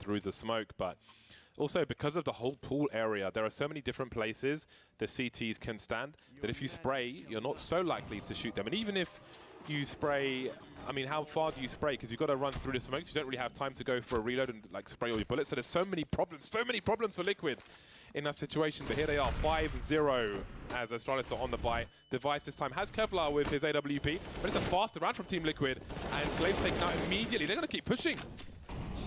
through the smoke, but also because of the whole pool area, there are so many different places the CTs can stand that if you spray, you're not so likely to shoot them. And even if you spray, I mean, how far do you spray? Because you've got to run through the smokes. You don't really have time to go for a reload and like spray all your bullets. So there's so many problems for Liquid in that situation. But here they are, 5-0 as Astralis are on the buy. Device this time has Kevlar with his AWP, but it's a faster round from Team Liquid, and Slave's taken out immediately. They're going to keep pushing.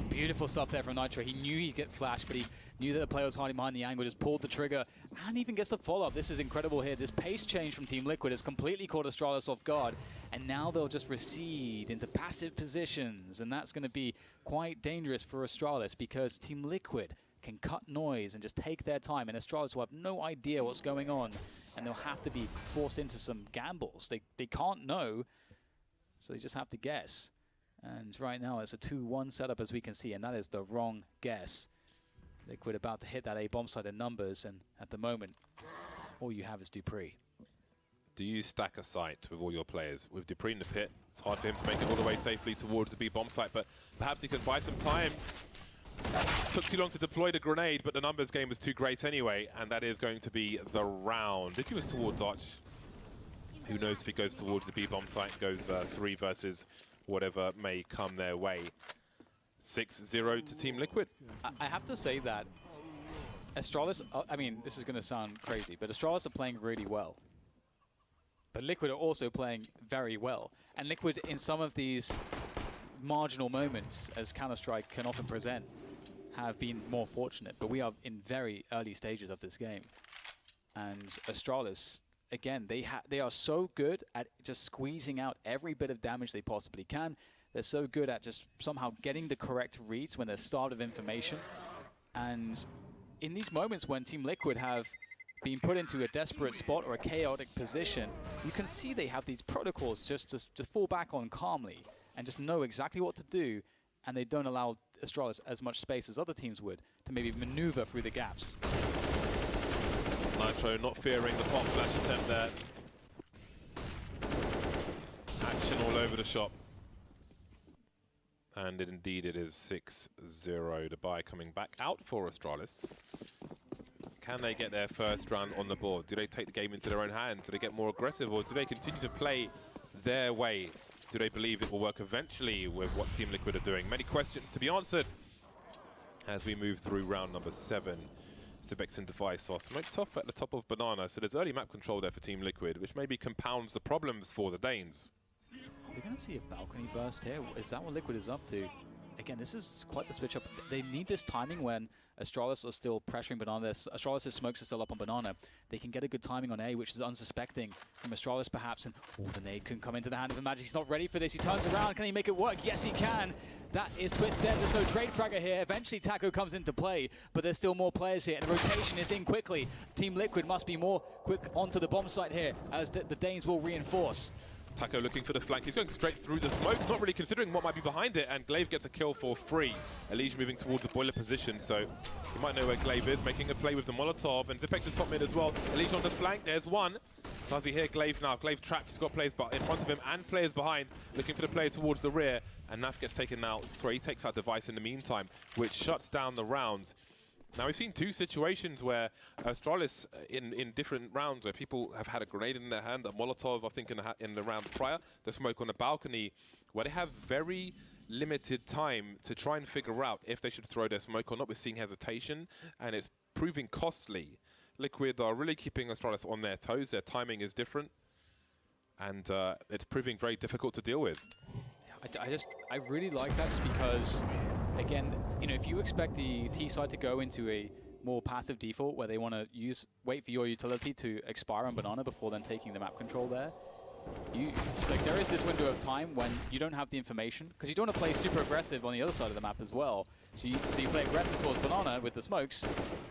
Beautiful stuff there from Nitro. He knew he'd get flashed, but he knew that the player was hiding behind the angle, just pulled the trigger, and even gets the follow-up. This is incredible here. This pace change from Team Liquid has completely caught Astralis off guard, and now they'll just recede into passive positions, and that's going to be quite dangerous for Astralis because Team Liquid can cut noise and just take their time, and Astralis will have no idea what's going on, and they'll have to be forced into some gambles. They can't know, so they just have to guess. And right now it's a 2-1 setup, as we can see, and that is the wrong guess. Liquid about to hit that A bomb site in numbers, and at the moment, all you have is Dupree. Do you stack a site with all your players? With Dupree in the pit, it's hard for him to make it all the way safely towards the B bomb site, but perhaps he can buy some time. Took too long to deploy the grenade, but the numbers game was too great anyway, and that is going to be the round. If he was towards Arch, who knows if he goes towards the B bomb site, goes 3 versus whatever may come their way. 6-0 to Team Liquid. I have to say that Astralis, I mean, this is going to sound crazy, but Astralis are playing really well. But Liquid are also playing very well. And Liquid, in some of these marginal moments, as Counter-Strike can often present, have been more fortunate. But we are in very early stages of this game. And Astralis, again, they are so good at just squeezing out every bit of damage they possibly can. They're so good at just somehow getting the correct reads when they're starved of information. And in these moments when Team Liquid have been put into a desperate spot or a chaotic position, you can see they have these protocols just to fall back on calmly and just know exactly what to do, and they don't allow Astralis as much space as other teams would to maybe maneuver through the gaps. Nitro not fearing the pop flash attempt there. Action all over the shop. And indeed it is 6-0. The buy coming back out for Astralis. Can they get their first run on the board? Do they take the game into their own hands? Do they get more aggressive, or do they continue to play their way? Do they believe it will work eventually with what Team Liquid are doing? Many questions to be answered as we move through round number 7. Bex and Device are smoked off at the top of Banana, so there's early map control there for Team Liquid, which maybe compounds the problems for the Danes. We're going to see a balcony burst here. Is that what Liquid is up to? Again, this is quite the switch up. They need this timing when Astralis are still pressuring Banana. Astralis' smokes are still up on Banana. They can get a good timing on A, which is unsuspecting from Astralis perhaps. And the nade can come into the hand of Magic. He's not ready for this. He turns around. Can he make it work? Yes, he can. That is Twist dead. There's no trade fragger here. Eventually, Taco comes into play, but there's still more players here. And the rotation is in quickly. Team Liquid must be more quick onto the bomb site here, as the Danes will reinforce. Taco looking for the flank. He's going straight through the smoke, not really considering what might be behind it, and Glaive gets a kill for free. Elige moving towards the boiler position, so you might know where Glaive is, making a play with the Molotov, and Zipex is top mid as well. Elige on the flank, there's one. Does he hear Glaive now? Glaive trapped, he's got players in front of him and players behind, looking for the player towards the rear, and Naf gets taken out. Sorry, he takes out Device in the meantime, which shuts down the round. Now, we've seen 2 situations where Astralis in different rounds where people have had a grenade in their hand, a Molotov, I think, in the round prior, the smoke on the balcony, where they have very limited time to try and figure out if they should throw their smoke or not. We're seeing hesitation, and it's proving costly. Liquid are really keeping Astralis on their toes. Their timing is different, and it's proving very difficult to deal with. I really like that, just because, again, you know, if you expect the T side to go into a more passive default where they want to wait for your utility to expire on Banana before then taking the map control there, there is this window of time when you don't have the information, because you don't want to play super aggressive on the other side of the map as well. So you play aggressive towards Banana with the smokes,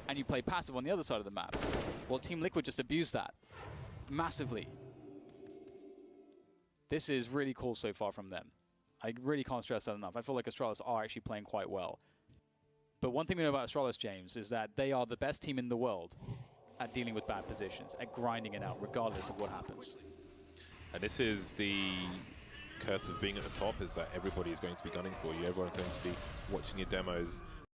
and you play passive on the other side of the map. Well, Team Liquid just abused that massively. This is really cool so far from them. I really can't stress that enough. I feel like Astralis are actually playing quite well. But one thing we know about Astralis, James, is that they are the best team in the world at dealing with bad positions, at grinding it out, regardless of what happens. And this is the curse of being at the top, is that everybody is going to be gunning for you. Everyone's going to be watching your demos,